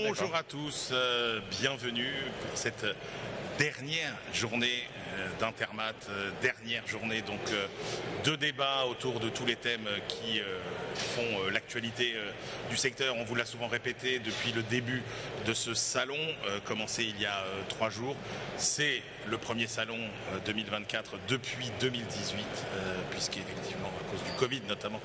Bonjour à tous, bienvenue pour cette dernière journée d'Intermat, dernière journée donc de débat autour de tous les thèmes qui font l'actualité du secteur. On vous l'a souvent répété depuis le début de ce salon, commencé il y a 3 jours. C'est le premier salon 2024 depuis 2018, puisqu'effectivement à cause du Covid notamment,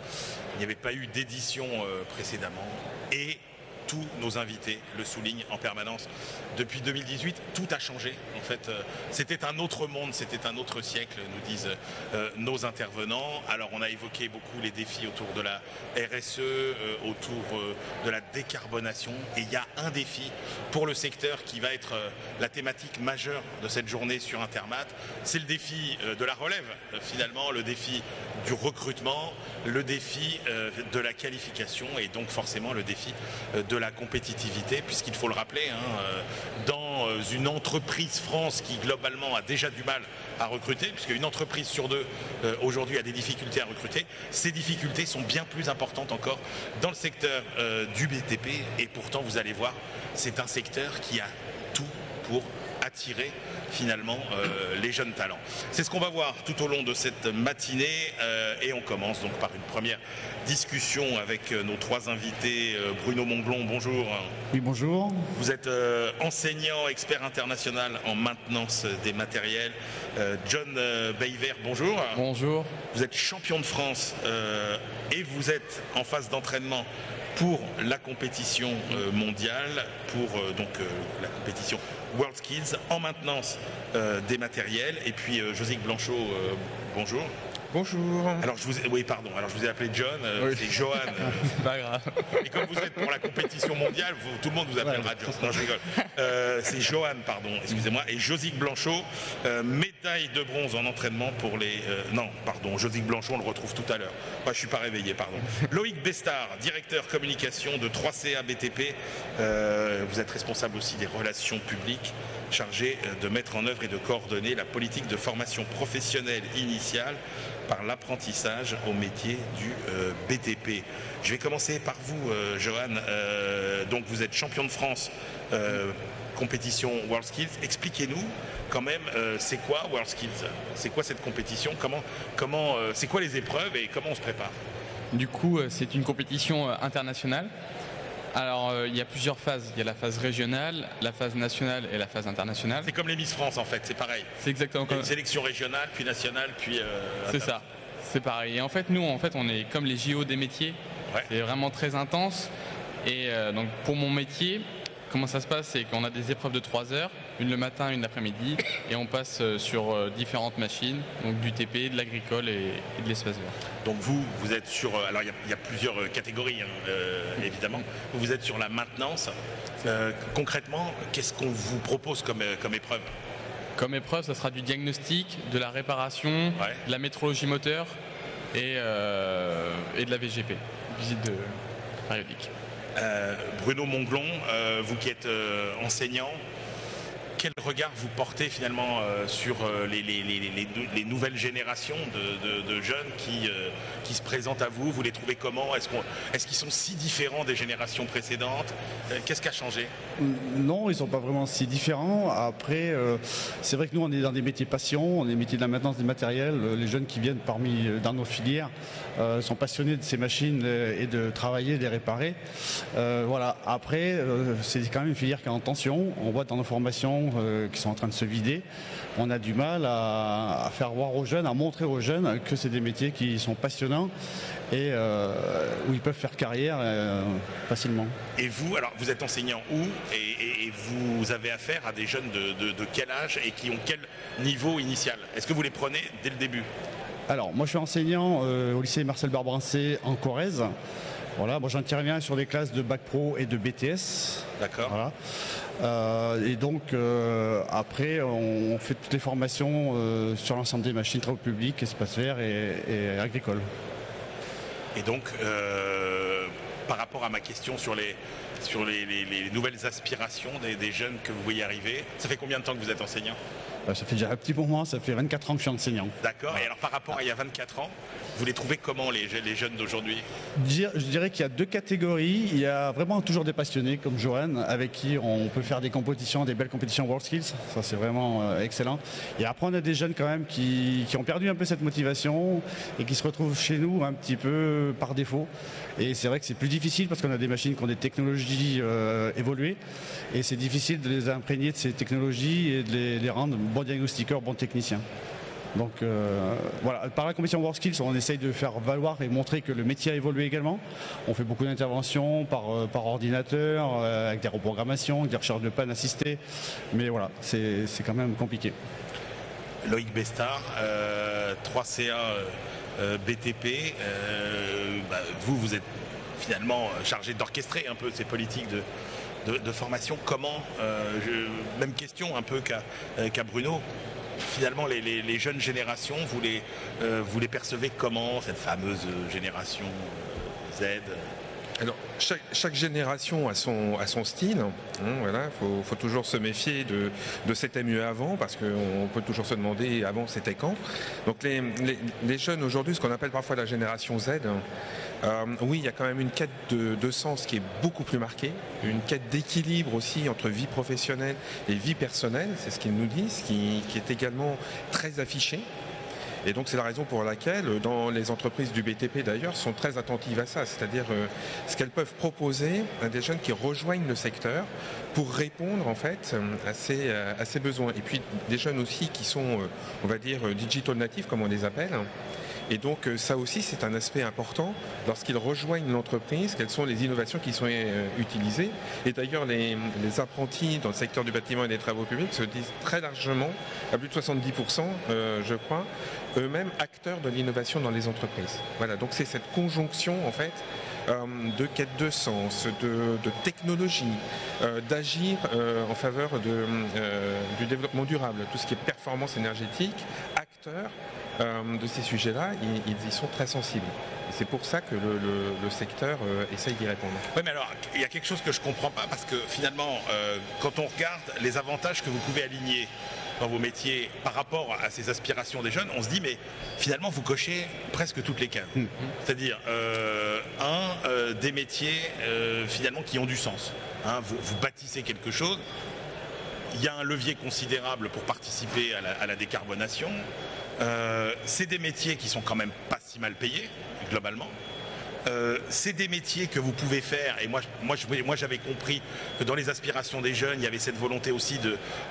il n'y avait pas eu d'édition précédemment et tous nos invités le soulignent en permanence. Depuis 2018, tout a changé. En fait, c'était un autre monde, c'était un autre siècle, nous disent nos intervenants. Alors, on a évoqué beaucoup les défis autour de la RSE, autour de la décarbonation. Et il y a un défi pour le secteur qui va être la thématique majeure de cette journée sur Intermat. C'est le défi de la relève, finalement, le défi du recrutement, le défi de la qualification et donc forcément le défi de la compétitivité, puisqu'il faut le rappeler, dans une entreprise France qui globalement a déjà du mal à recruter, puisque une entreprise sur 2 aujourd'hui a des difficultés à recruter, ces difficultés sont bien plus importantes encore dans le secteur du BTP, et pourtant vous allez voir, c'est un secteur qui a tout pour attirer finalement les jeunes talents. C'est ce qu'on va voir tout au long de cette matinée et on commence donc par une première discussion avec nos 3 invités. Bruno Monglon, bonjour. Oui, bonjour. Vous êtes enseignant, expert international en maintenance des matériels. John Bayver, bonjour. Bonjour. Vous êtes champion de France et vous êtes en phase d'entraînement pour la compétition mondiale, pour la compétition WorldSkills en maintenance des matériels. Et puis Josique Blanchot, bonjour. Bonjour. Alors je vous ai appelé John, oui. C'est Johan. Pas grave. Et comme vous êtes pour la compétition mondiale, tout le monde vous appellera John. Non, je rigole. C'est Johan, pardon, excusez-moi. Et Josique Blanchot, médaille de bronze en entraînement pour les... non, pardon, Josique Blanchot, on le retrouve tout à l'heure. Moi, je suis pas réveillé, pardon. Loïc Bestard, directeur communication de 3CA BTP. Vous êtes responsable aussi des relations publiques, chargé de mettre en œuvre et de coordonner la politique de formation professionnelle initiale par l'apprentissage au métier du BTP. Je vais commencer par vous, Johan. Donc vous êtes champion de France compétition WorldSkills. Expliquez-nous quand même, c'est quoi WorldSkills? C'est quoi cette compétition? C'est quoi les épreuves et comment on se prépare? Du coup, c'est une compétition internationale. Alors, il y a plusieurs phases. Il y a la phase régionale, la phase nationale et la phase internationale. C'est comme les Miss France, en fait, c'est pareil. C'est exactement comme... Une sélection régionale, puis nationale, puis... c'est ça, c'est pareil. Et en fait, nous, on est comme les JO des métiers. Ouais. C'est vraiment très intense. Et donc, pour mon métier, comment ça se passe? C'est qu'on a des épreuves de 3 heures, une le matin, une l'après-midi, et on passe sur différentes machines, donc du TP, de l'agricole et de l'espace vert. Donc vous êtes sur... alors il y a plusieurs catégories, évidemment. Vous êtes sur la maintenance. Concrètement, qu'est-ce qu'on vous propose comme épreuve? Comme épreuve, ça sera du diagnostic, de la réparation, ouais, de la métrologie moteur et de la VGP, visite périodique. Bruno Monglon, vous qui êtes enseignant, quel regard vous portez finalement sur les nouvelles générations de jeunes qui se présentent à vous? Vous les trouvez comment? Est-ce qu'ils sont si différents des générations précédentes? Qu'est-ce qui a changé? Non, ils ne sont pas vraiment si différents. Après, c'est vrai que nous, on est dans des métiers passion, on est des métiers de la maintenance des matériels. Les jeunes qui viennent dans nos filières sont passionnés de ces machines et de travailler, de les réparer. Voilà. Après, c'est quand même une filière qui est en tension. On voit dans nos formations qui sont en train de se vider. On a du mal à faire voir aux jeunes, à montrer aux jeunes que c'est des métiers qui sont passionnants et où ils peuvent faire carrière facilement. Et vous, alors vous êtes enseignant où et vous avez affaire à des jeunes de quel âge et qui ont quel niveau initial? Est-ce que vous les prenez dès le début? Alors moi je suis enseignant au lycée Marcel Barbrancé en Corrèze. Voilà, moi j'interviens sur les classes de bac pro et de BTS. D'accord. Voilà. Et donc après on fait toutes les formations sur l'ensemble des machines, travaux publics, espace vert et agricole. Et donc par rapport rapport à ma question sur les nouvelles aspirations des jeunes que vous voyez arriver. Ça fait combien de temps que vous êtes enseignant ? Ça fait déjà un petit moment, ça fait 24 ans que je suis enseignant. D'accord. Et alors par rapport à il y a 24 ans, vous les trouvez comment les jeunes d'aujourd'hui ? Je dirais qu'il y a deux catégories. Il y a vraiment toujours des passionnés comme Johan, avec qui on peut faire des compétitions, des belles compétitions WorldSkills. Ça c'est vraiment excellent. Et après on a des jeunes quand même qui ont perdu un peu cette motivation et qui se retrouvent chez nous un petit peu par défaut. Et c'est vrai que c'est plus difficile parce qu'on a des machines qui ont des technologies évoluées. Et c'est difficile de les imprégner de ces technologies et de les rendre bons diagnostiqueurs, bons techniciens. Donc voilà, par la compétition WorldSkills, on essaye de faire valoir et montrer que le métier a évolué également. On fait beaucoup d'interventions par ordinateur, avec des reprogrammations, des recherches de panne assistées. Mais voilà, c'est quand même compliqué. Loïc Bestard, 3CA BTP, vous êtes finalement chargé d'orchestrer un peu ces politiques de formation. Comment, même question un peu qu'à Bruno, finalement les jeunes générations, vous les percevez comment, cette fameuse génération Z ? Alors, chaque génération a son style. Voilà, faut toujours se méfier de c'était mieux avant, parce qu'on peut toujours se demander avant c'était quand. Donc les jeunes aujourd'hui, ce qu'on appelle parfois la génération Z, oui, il y a quand même une quête de sens qui est beaucoup plus marquée, une quête d'équilibre aussi entre vie professionnelle et vie personnelle, c'est ce qu'ils nous disent, qui est également très affichée. Et donc c'est la raison pour laquelle dans les entreprises du BTP d'ailleurs sont très attentives à ça, c'est-à-dire ce qu'elles peuvent proposer à des jeunes qui rejoignent le secteur pour répondre en fait à ces besoins. Et puis des jeunes aussi qui sont, on va dire, digital natifs comme on les appelle. Et donc ça aussi c'est un aspect important lorsqu'ils rejoignent l'entreprise, quelles sont les innovations qui sont utilisées. Et d'ailleurs les apprentis dans le secteur du bâtiment et des travaux publics se disent très largement, à plus de 70% je crois, eux-mêmes acteurs de l'innovation dans les entreprises. Voilà, donc c'est cette conjonction en fait de quête de sens, de technologie, d'agir en faveur du développement durable, tout ce qui est performance énergétique, acteurs de ces sujets-là, ils y sont très sensibles. Et c'est pour ça que le secteur essaye d'y répondre. Oui, mais alors, il y a quelque chose que je ne comprends pas, parce que finalement, quand on regarde les avantages que vous pouvez aligner dans vos métiers par rapport à ces aspirations des jeunes, on se dit, mais finalement, vous cochez presque toutes les cases. C'est-à-dire, des métiers finalement qui ont du sens. Vous bâtissez quelque chose. Il y a un levier considérable pour participer à la décarbonation. C'est des métiers qui sont quand même pas si mal payés, globalement. C'est des métiers que vous pouvez faire, et moi j'avais compris que dans les aspirations des jeunes, il y avait cette volonté aussi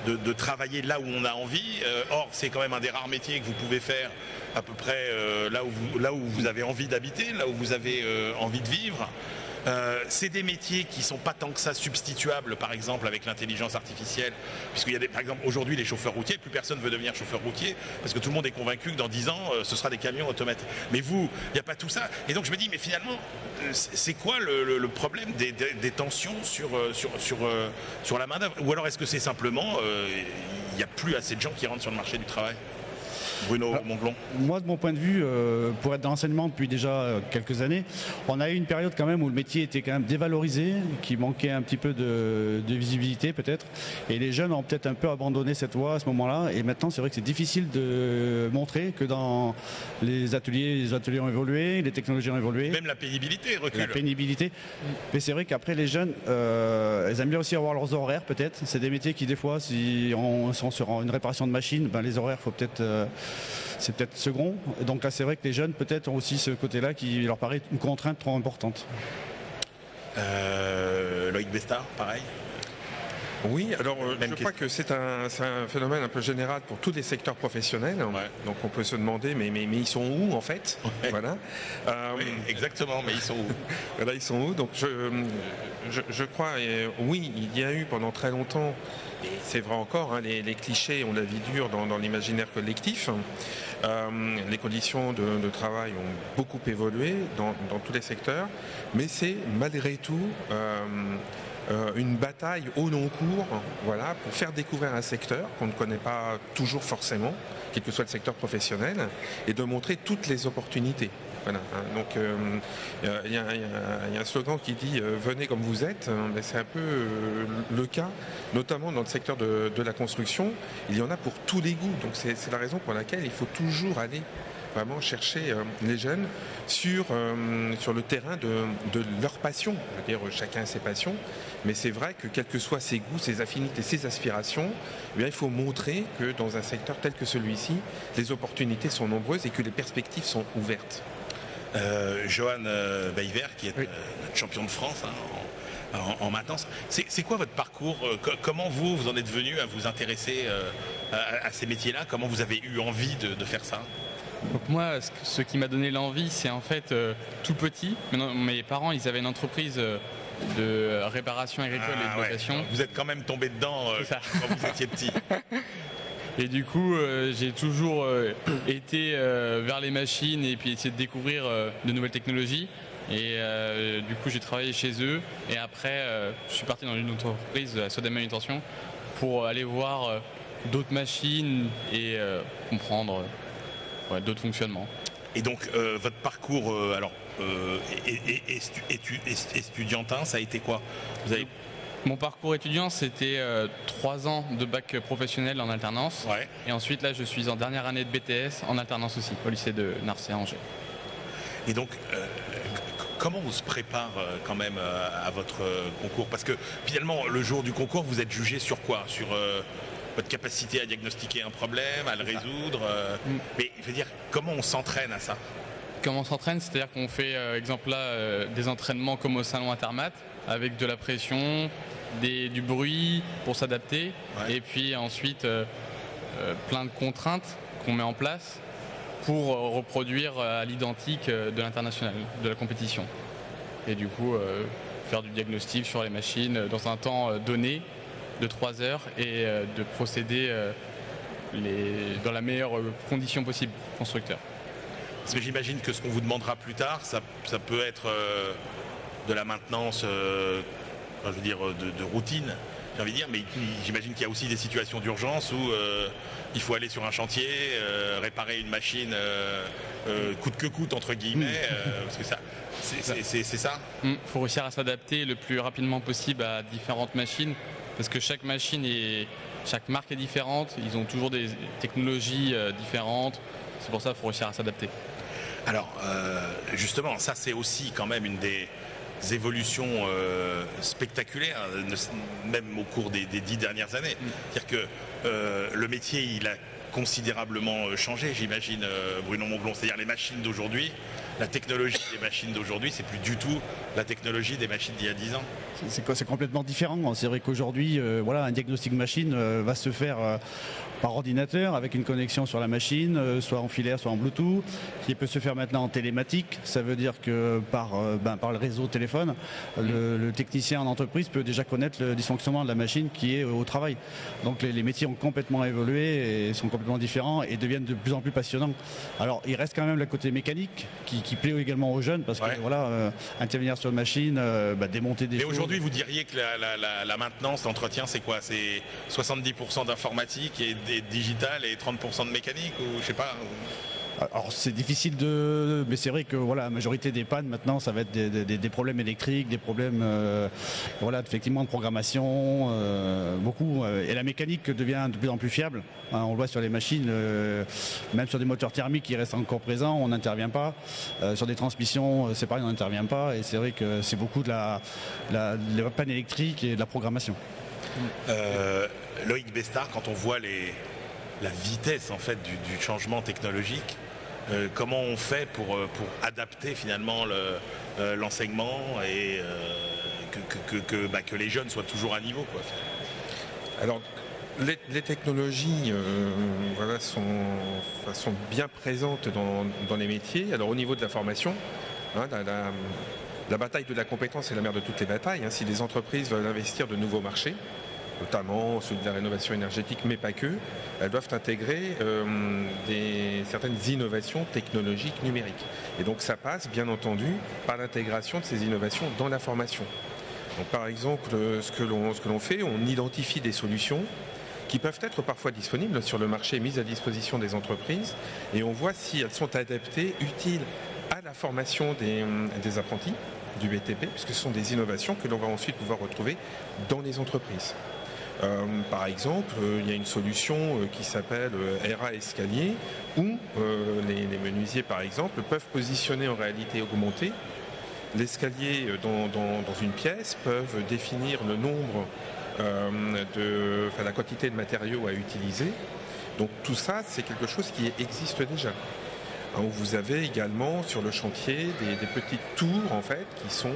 de travailler là où on a envie. Or, c'est quand même un des rares métiers que vous pouvez faire à peu près là où vous avez envie d'habiter, là où vous avez envie de vivre. C'est des métiers qui ne sont pas tant que ça substituables, par exemple, avec l'intelligence artificielle. Puisqu'il y a par exemple, aujourd'hui, les chauffeurs routiers, plus personne ne veut devenir chauffeur routier, parce que tout le monde est convaincu que dans 10 ans, ce sera des camions automatiques. Mais vous, il n'y a pas tout ça. Et donc je me dis, mais finalement, c'est quoi le problème des tensions sur la main-d'œuvre ? Ou alors est-ce que c'est simplement, il n'y a plus assez de gens qui rentrent sur le marché du travail ? Bruno Monglon. Moi, de mon point de vue, pour être dans l'enseignement depuis déjà quelques années, on a eu une période quand même où le métier était quand même dévalorisé, qui manquait un petit peu de visibilité peut-être. Et les jeunes ont peut-être un peu abandonné cette voie à ce moment-là. Et maintenant, c'est vrai que c'est difficile de montrer que dans les ateliers ont évolué, les technologies ont évolué. Même la pénibilité recule. La pénibilité. Mais c'est vrai qu'après, les jeunes, ils aiment bien aussi avoir leurs horaires peut-être. C'est des métiers qui, des fois, si on sur une réparation de machine, les horaires, faut peut-être... c'est peut-être second. Donc là, c'est vrai que les jeunes, peut-être, ont aussi ce côté-là qui leur paraît une contrainte trop importante. Loïc Bestard, pareil. Oui, alors je crois que c'est un phénomène un peu général pour tous les secteurs professionnels. Ouais. Donc on peut se demander, mais ils sont où en fait? Ouais. Voilà. Oui, exactement, mais ils sont où? Voilà, ils sont où? Donc je crois, oui, il y a eu pendant très longtemps, et c'est vrai encore, les clichés ont la vie dure dans l'imaginaire collectif. Les conditions de travail ont beaucoup évolué dans tous les secteurs, mais c'est malgré tout une bataille au long cours, voilà, pour faire découvrir un secteur qu'on ne connaît pas toujours forcément, quel que soit le secteur professionnel, et de montrer toutes les opportunités. Voilà, hein. Donc il y a un slogan qui dit venez comme vous êtes. C'est un peu le cas, notamment dans le secteur de la construction. Il y en a pour tous les goûts. Donc c'est la raison pour laquelle il faut toujours aller vraiment chercher les jeunes sur le terrain de leur passion. Je veux dire, chacun a ses passions, mais c'est vrai que quels que soient ses goûts, ses affinités, ses aspirations, eh bien, il faut montrer que dans un secteur tel que celui-ci, les opportunités sont nombreuses et que les perspectives sont ouvertes. Johan Bayver, qui est notre champion de France en maintenance, c'est quoi votre parcours? Comment vous en êtes venu à vous intéresser à ces métiers-là? Comment vous avez eu envie de faire ça? Donc moi, ce qui m'a donné l'envie, c'est en fait tout petit. Mes parents, ils avaient une entreprise de réparation agricole et de location. Ouais. Vous êtes quand même tombé dedans quand vous étiez petit. Et du coup, j'ai toujours été vers les machines et puis essayé de découvrir de nouvelles technologies. Et du coup, j'ai travaillé chez eux. Et après, je suis parti dans une entreprise, la Soda Manutention, pour aller voir d'autres machines et comprendre d'autres fonctionnements. Et donc votre parcours estudiantin, ça a été quoi? Mon parcours étudiant, c'était 3 ans de bac professionnel en alternance. Ouais. Et ensuite, là, je suis en dernière année de BTS en alternance aussi, au lycée de Narcé à Angers. Et donc, comment on se prépare quand même à votre concours? Parce que finalement, le jour du concours, vous êtes jugé sur quoi? Sur votre capacité à diagnostiquer un problème, à le résoudre. Mais je veux dire, comment on s'entraîne à ça? Comment on s'entraîne? C'est-à-dire qu'on fait, exemple là, des entraînements comme au salon Intermat, avec de la pression, du bruit pour s'adapter, et puis ensuite plein de contraintes qu'on met en place pour reproduire à l'identique de l'international, de la compétition. Et du coup, faire du diagnostic sur les machines dans un temps donné de 3 heures et de procéder dans la meilleure condition possible constructeur. Parce que j'imagine que ce qu'on vous demandera plus tard, ça peut être de la maintenance, je veux dire, de routine, j'ai envie de dire, mais j'imagine qu'il y a aussi des situations d'urgence où il faut aller sur un chantier, réparer une machine coûte que coûte, entre guillemets, parce que ça, c'est ça. Faut réussir à s'adapter le plus rapidement possible à différentes machines, parce que chaque marque est différente, ils ont toujours des technologies différentes, c'est pour ça qu'il faut réussir à s'adapter. Alors, justement, ça c'est aussi quand même une des évolutions spectaculaires, même au cours des 10 dernières années. C'est-à-dire que le métier, il a considérablement changé, j'imagine, Bruno Monglon. C'est-à-dire les machines d'aujourd'hui, la technologie des machines d'aujourd'hui, c'est plus du tout la technologie des machines d'il y a 10 ans. C'est complètement différent. C'est vrai qu'aujourd'hui, un diagnostic machine va se faire par ordinateur avec une connexion sur la machine, soit en filaire, soit en Bluetooth, qui peut se faire maintenant en télématique. Ça veut dire que par le réseau téléphone, le technicien en entreprise peut déjà connaître le dysfonctionnement de la machine qui est au travail. Donc les métiers ont complètement évolué et sont complètement différents et deviennent de plus en plus passionnants. Alors il reste quand même le côté mécanique qui plaît également aux jeunes parce que intervenir sur une machine, démonter des choses. Mais aujourd'hui, vous diriez que la maintenance, l'entretien, c'est quoi? C'est 70% d'informatique et digital et 30% de mécanique, ou je sais pas? Alors c'est difficile mais c'est vrai que la majorité des pannes maintenant ça va être des problèmes électriques, des problèmes effectivement de programmation, beaucoup. Et la mécanique devient de plus en plus fiable. On le voit sur les machines, même sur des moteurs thermiques qui restent encore présents, on n'intervient pas. Sur des transmissions, c'est pareil, on n'intervient pas. Et c'est vrai que c'est beaucoup de la panne électrique et de la programmation. Loïc Bestard, quand on voit la vitesse en fait du changement technologique, comment on fait pour adapter finalement l'enseignement et que les jeunes soient toujours à niveau, quoi. Alors les technologies sont bien présentes dans les métiers. Alors au niveau de la formation, la bataille de la compétence est la mère de toutes les batailles. Si les entreprises veulent investir de nouveaux marchés, notamment celui de la rénovation énergétique, mais pas que, elles doivent intégrer certaines innovations technologiques numériques. Et donc ça passe, bien entendu, par l'intégration de ces innovations dans la formation. Donc par exemple, ce que l'on fait, on identifie des solutions qui peuvent être parfois disponibles sur le marché, mises à disposition des entreprises, et on voit si elles sont adaptées, utiles à la la formation des apprentis du BTP, puisque ce sont des innovations que l'on va ensuite pouvoir retrouver dans les entreprises. Par exemple, il y a une solution qui s'appelle RA Escalier, où les menuisiers, par exemple, peuvent positionner en réalité augmentée l'escalier dans une pièce, peuvent définir le nombre, la quantité de matériaux à utiliser. Donc tout ça, c'est quelque chose qui existe déjà. Vous avez également sur le chantier des petites tours en fait qui sont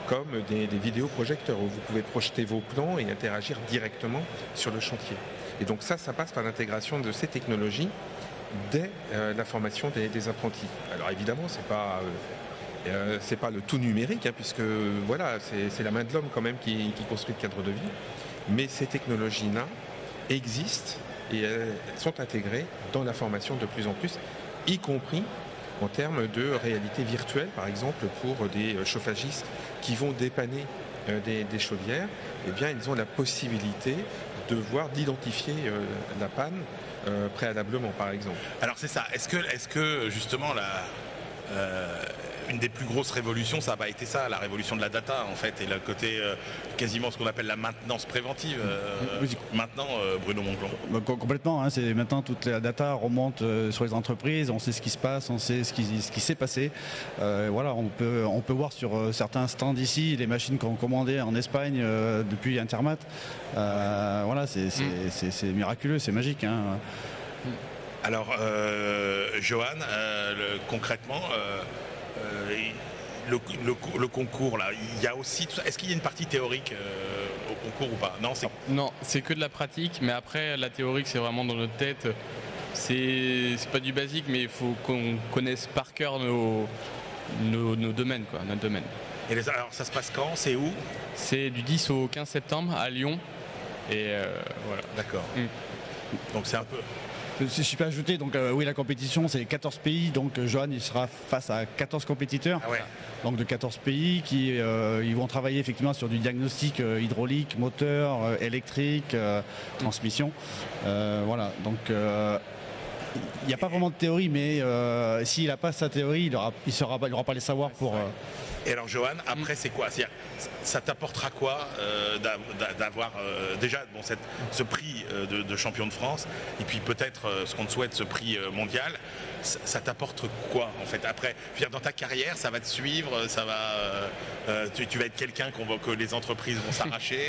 comme des vidéoprojecteurs où vous pouvez projeter vos plans et interagir directement sur le chantier. Et donc ça passe par l'intégration de ces technologies dès la formation des apprentis. Alors évidemment, c'est pas le tout numérique, puisque voilà, c'est la main de l'homme quand même qui construit le cadre de vie. Mais ces technologies-là existent et elles sont intégrées dans la formation de plus en plus, y compris en termes de réalité virtuelle, par exemple pour des chauffagistes qui vont dépanner des chaudières, eh bien ils ont la possibilité d'identifier la panne préalablement, par exemple. Alors c'est ça, est-ce que justement une des plus grosses révolutions, ça n'a pas été ça, la révolution de la data en fait, et le côté quasiment ce qu'on appelle la maintenance préventive. Maintenant, Bruno Monglon. Complètement, c'est maintenant toute la data remonte sur les entreprises, on sait ce qui se passe, on sait ce qui s'est passé. Voilà, on peut voir sur certains stands ici les machines qu'on commandait en Espagne depuis Intermat. Voilà, c'est miraculeux, c'est magique. Alors, Johan, concrètement. Le concours là, il y a aussi tout ça. Est-ce qu'il y a une partie théorique au concours ou pas? Non, c'est que de la pratique, mais après la théorique c'est vraiment dans notre tête. C'est pas du basique, mais il faut qu'on connaisse par cœur nos domaines, quoi, notre domaine. Et alors ça se passe quand? C'est où? C'est du 10 au 15 septembre à Lyon. Et voilà. D'accord. Donc c'est un peu... Si je peux ajouter, donc oui, la compétition c'est 14 pays, donc Johan il sera face à 14 compétiteurs, donc de 14 pays qui ils vont travailler effectivement sur du diagnostic hydraulique, moteur, électrique, transmission. Voilà, donc il n'y a pas vraiment de théorie, mais s'il n'a pas sa théorie, il n'aura pas les savoirs pour... Et alors Johan, après c'est quoi? Ça t'apportera quoi d'avoir déjà ce prix de champion de France, et puis peut-être ce qu'on te souhaite, ce prix mondial, ça t'apporte quoi en fait après? Je veux dire, dans ta carrière, ça va te suivre, ça va, tu vas être quelqu'un que les entreprises vont s'arracher.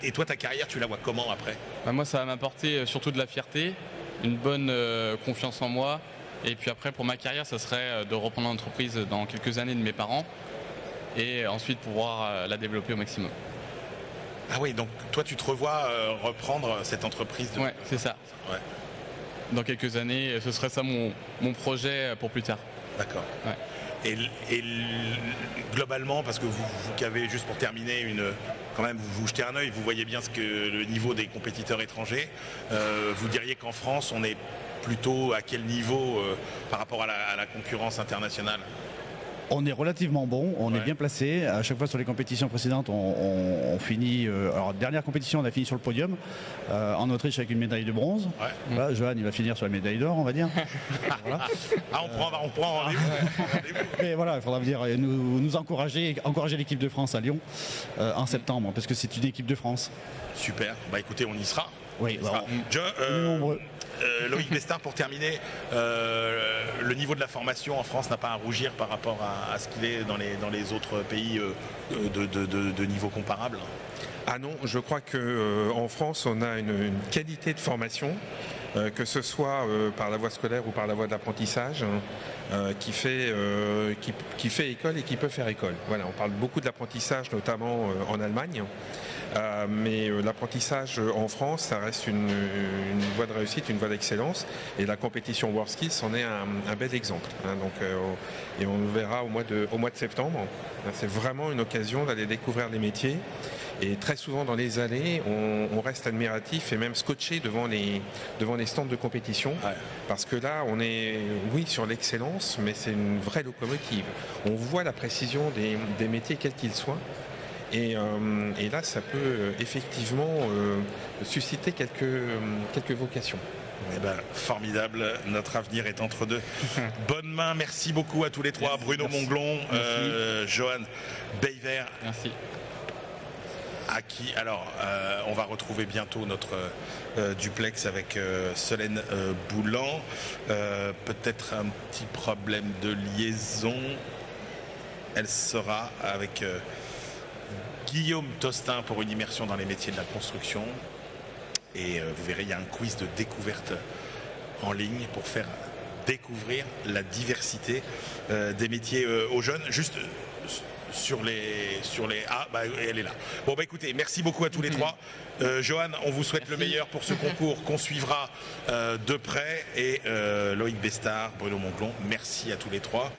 Et toi, ta carrière, tu la vois comment après? Moi, ça va m'apporter surtout de la fierté, une bonne confiance en moi. Et puis après, pour ma carrière, ça serait de reprendre l'entreprise dans quelques années de mes parents et ensuite pouvoir la développer au maximum. Ah oui, donc toi, tu te revois reprendre cette entreprise Ouais, c'est ça. Ouais. Dans quelques années, ce serait ça mon projet pour plus tard. D'accord. Ouais. Et globalement, parce que vous qui avez, juste pour terminer, quand même, vous jetez un œil, vous voyez bien le niveau des compétiteurs étrangers. Vous diriez qu'en France, on est plutôt à quel niveau par rapport à la concurrence internationale? On est relativement bon, on est bien placé. À chaque fois sur les compétitions précédentes, on finit. Alors, dernière compétition, on a fini sur le podium en Autriche avec une médaille de bronze. Ouais. Là, Johan, il va finir sur la médaille d'or, on va dire. Voilà. On prend rendez-vous. Mais voilà, il faudra dire nous encourager l'équipe de France à Lyon en septembre, parce que c'est une équipe de France. Super. Bah écoutez, on y sera. Oui. Loïc Bestard, pour terminer, le niveau de la formation en France n'a pas à rougir par rapport à ce qu'il est dans les autres pays de niveau comparable? Ah non, je crois qu'en France, on a une qualité de formation, que ce soit par la voie scolaire ou par la voie d'apprentissage, qui fait école et qui peut faire école. Voilà, on parle beaucoup de l'apprentissage, notamment en Allemagne. Mais l'apprentissage en France, ça reste une voie de réussite, une voie d'excellence, et la compétition WorldSkills en est un bel exemple. Et on le verra au mois de septembre. C'est vraiment une occasion d'aller découvrir les métiers, et très souvent dans les allées, on reste admiratif et même scotché devant les stands de compétition, parce que là, on est, oui, sur l'excellence, mais c'est une vraie locomotive. On voit la précision des métiers, quels qu'ils soient. Et là, ça peut effectivement susciter quelques vocations. Eh ben, formidable, notre avenir est entre deux bonnes mains. Merci beaucoup à tous les trois, Bruno Monglon, Johan Beyvert. Merci. À qui, alors, on va retrouver bientôt notre duplex avec Solène Boulan. Peut-être un petit problème de liaison. Elle sera avec Guillaume Tostin pour une immersion dans les métiers de la construction. Et vous verrez, il y a un quiz de découverte en ligne pour faire découvrir la diversité des métiers aux jeunes. Juste sur les... Ah, bah, elle est là. Bon, bah écoutez, merci beaucoup à tous les trois. Johan, on vous souhaite le meilleur pour ce concours qu'on suivra de près. Et Loïc Bestard, Bruno Monglon, merci à tous les trois.